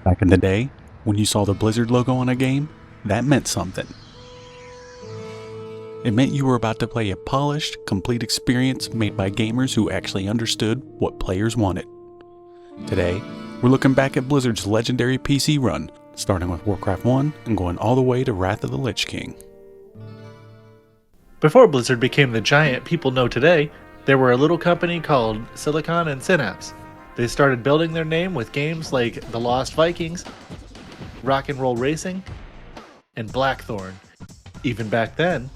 Back in the day, when you saw the Blizzard logo on a game, that meant something. It meant you were about to play a polished, complete experience made by gamers who actually understood what players wanted. Today, we're looking back at Blizzard's legendary PC run, starting with Warcraft 1 and going all the way to Wrath of the Lich King. Before Blizzard became the giant people know today, there were a little company called Silicon and Synapse. They started building their name with games like The Lost Vikings, Rock and Roll Racing, and Blackthorn. Even back then,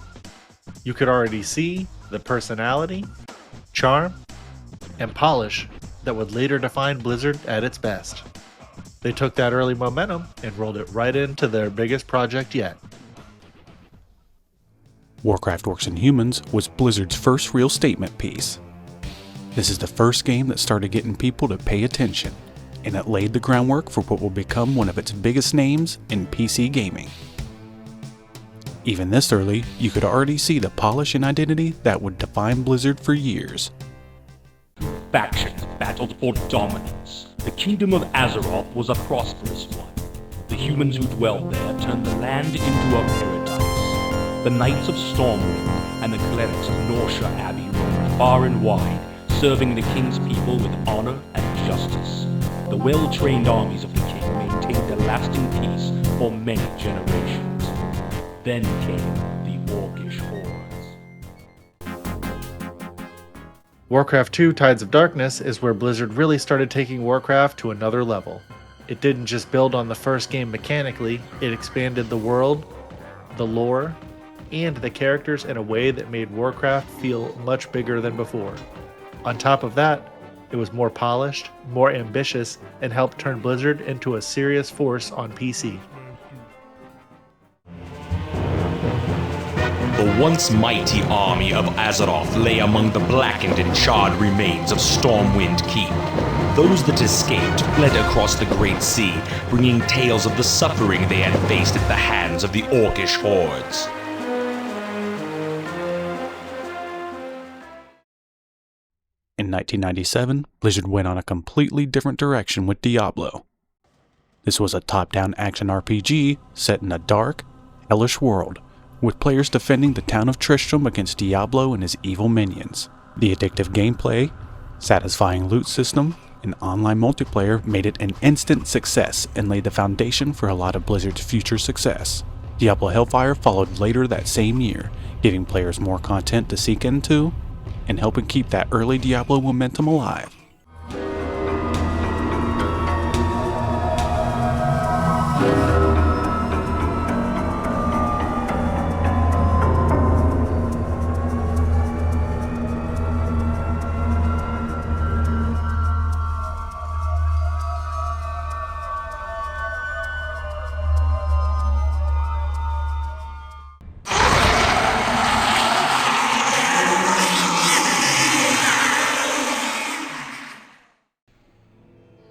you could already see the personality, charm, and polish that would later define Blizzard at its best. They took that early momentum and rolled it right into their biggest project yet. Warcraft Orcs and Humans was Blizzard's first real statement piece. This is the first game that started getting people to pay attention, and it laid the groundwork for what will become one of its biggest names in PC gaming. Even this early, you could already see the polish and identity that would define Blizzard for years. Factions battled for dominance. The kingdom of Azeroth was a prosperous one. The humans who dwelled there turned the land into a paradise. The Knights of Stormwind and the clerics of Norsha Abbey roamed far and wide, serving the king's people with honor and justice. The well-trained armies of the king maintained a lasting peace for many generations. Then came the Orcish hordes. Warcraft II Tides of Darkness is where Blizzard really started taking Warcraft to another level. It didn't just build on the first game mechanically, it expanded the world, the lore, and the characters in a way that made Warcraft feel much bigger than before. On top of that, it was more polished, more ambitious, and helped turn Blizzard into a serious force on PC. The once mighty army of Azeroth lay among the blackened and charred remains of Stormwind Keep. Those that escaped fled across the Great Sea, bringing tales of the suffering they had faced at the hands of the Orcish hordes. In 1997, Blizzard went on a completely different direction with Diablo. This was a top-down action RPG set in a dark, hellish world, with players defending the town of Tristram against Diablo and his evil minions. The addictive gameplay, satisfying loot system, and online multiplayer made it an instant success and laid the foundation for a lot of Blizzard's future success. Diablo Hellfire followed later that same year, giving players more content to seek into and helping keep that early Diablo momentum alive.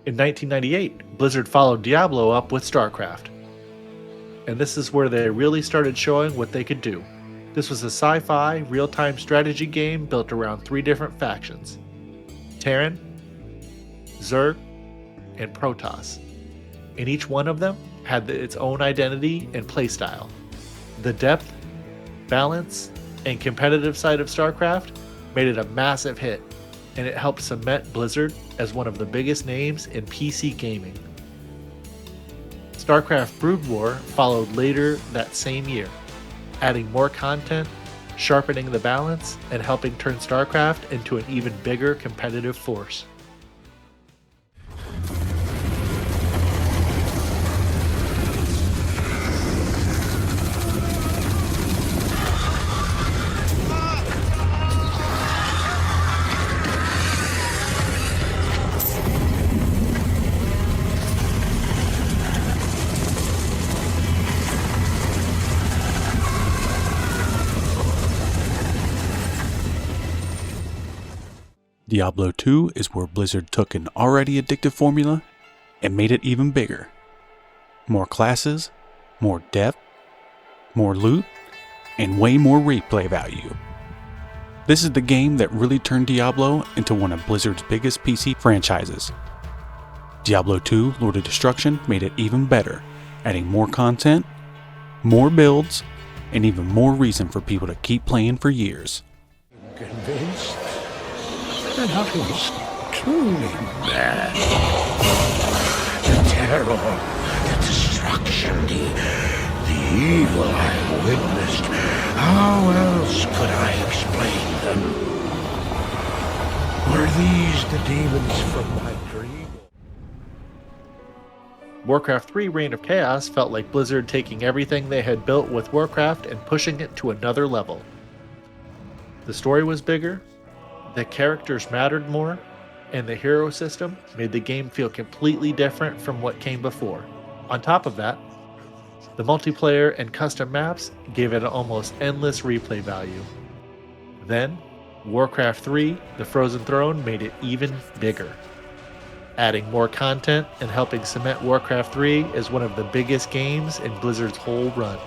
In 1998, Blizzard followed Diablo up with StarCraft. And this is where they really started showing what they could do. This was a sci-fi, real-time strategy game built around 3 different factions: Terran, Zerg, and Protoss. And each one of them had its own identity and playstyle. The depth, balance, and competitive side of StarCraft made it a massive hit, and it helped cement Blizzard as one of the biggest names in PC gaming. StarCraft Brood War followed later that same year, adding more content, sharpening the balance, and helping turn StarCraft into an even bigger competitive force. Diablo II is where Blizzard took an already addictive formula and made it even bigger. More classes, more depth, more loot, and way more replay value. This is the game that really turned Diablo into one of Blizzard's biggest PC franchises. Diablo II Lord of Destruction made it even better, adding more content, more builds, and even more reason for people to keep playing for years. Convinced that I was truly mad. The terror, the destruction, the evil I witnessed. How else could I explain them? Were these the demons from my dream? Warcraft III Reign of Chaos felt like Blizzard taking everything they had built with Warcraft and pushing it to another level. The story was bigger, the characters mattered more, and the hero system made the game feel completely different from what came before. On top of that, the multiplayer and custom maps gave it an almost endless replay value. Then, Warcraft III, The Frozen Throne made it even bigger, adding more content and helping cement Warcraft III as one of the biggest games in Blizzard's whole run.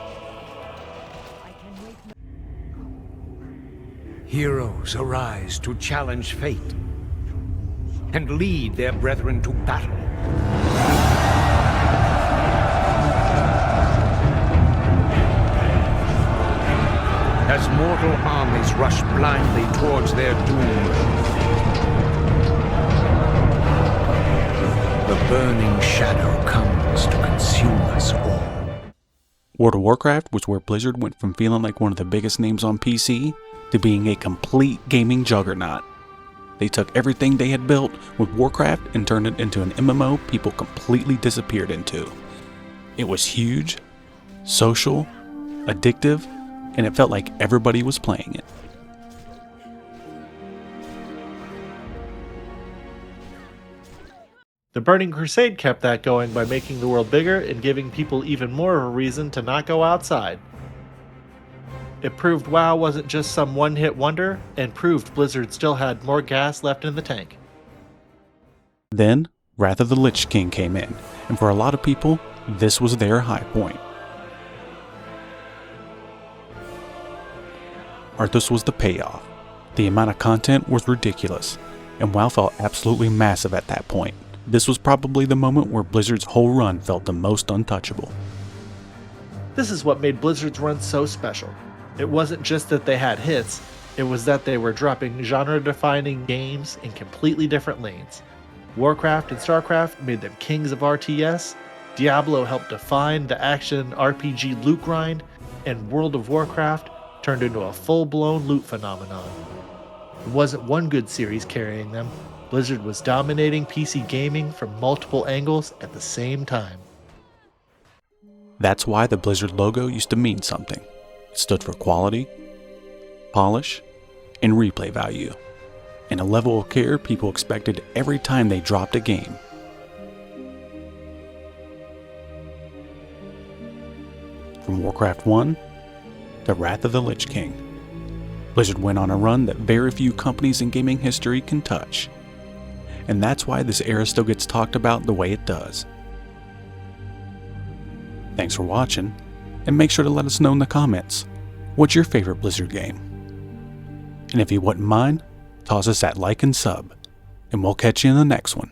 Heroes arise to challenge fate and lead their brethren to battle. As mortal armies rush blindly towards their doom, the burning shadow comes to consume us all. World of Warcraft was where Blizzard went from feeling like one of the biggest names on PC to being a complete gaming juggernaut. They took everything they had built with Warcraft and turned it into an MMO people completely disappeared into. It was huge, social, addictive, and it felt like everybody was playing it. The Burning Crusade kept that going by making the world bigger and giving people even more of a reason to not go outside. It proved WoW wasn't just some one-hit wonder, and proved Blizzard still had more gas left in the tank. Then, Wrath of the Lich King came in, and for a lot of people, this was their high point. Arthas was the payoff. The amount of content was ridiculous, and WoW felt absolutely massive at that point. This was probably the moment where Blizzard's whole run felt the most untouchable. This is what made Blizzard's run so special. It wasn't just that they had hits, it was that they were dropping genre-defining games in completely different lanes. Warcraft and StarCraft made them kings of RTS, Diablo helped define the action RPG loot grind, and World of Warcraft turned into a full-blown loot phenomenon. It wasn't one good series carrying them. Blizzard was dominating PC gaming from multiple angles at the same time. That's why the Blizzard logo used to mean something. It stood for quality, polish, and replay value, and a level of care people expected every time they dropped a game. From Warcraft 1 to Wrath of the Lich King, Blizzard went on a run that very few companies in gaming history can touch. And that's why this era still gets talked about the way it does. Thanks for watching, and make sure to let us know in the comments, what's your favorite Blizzard game? And if you wouldn't mind, toss us that like and sub, and we'll catch you in the next one.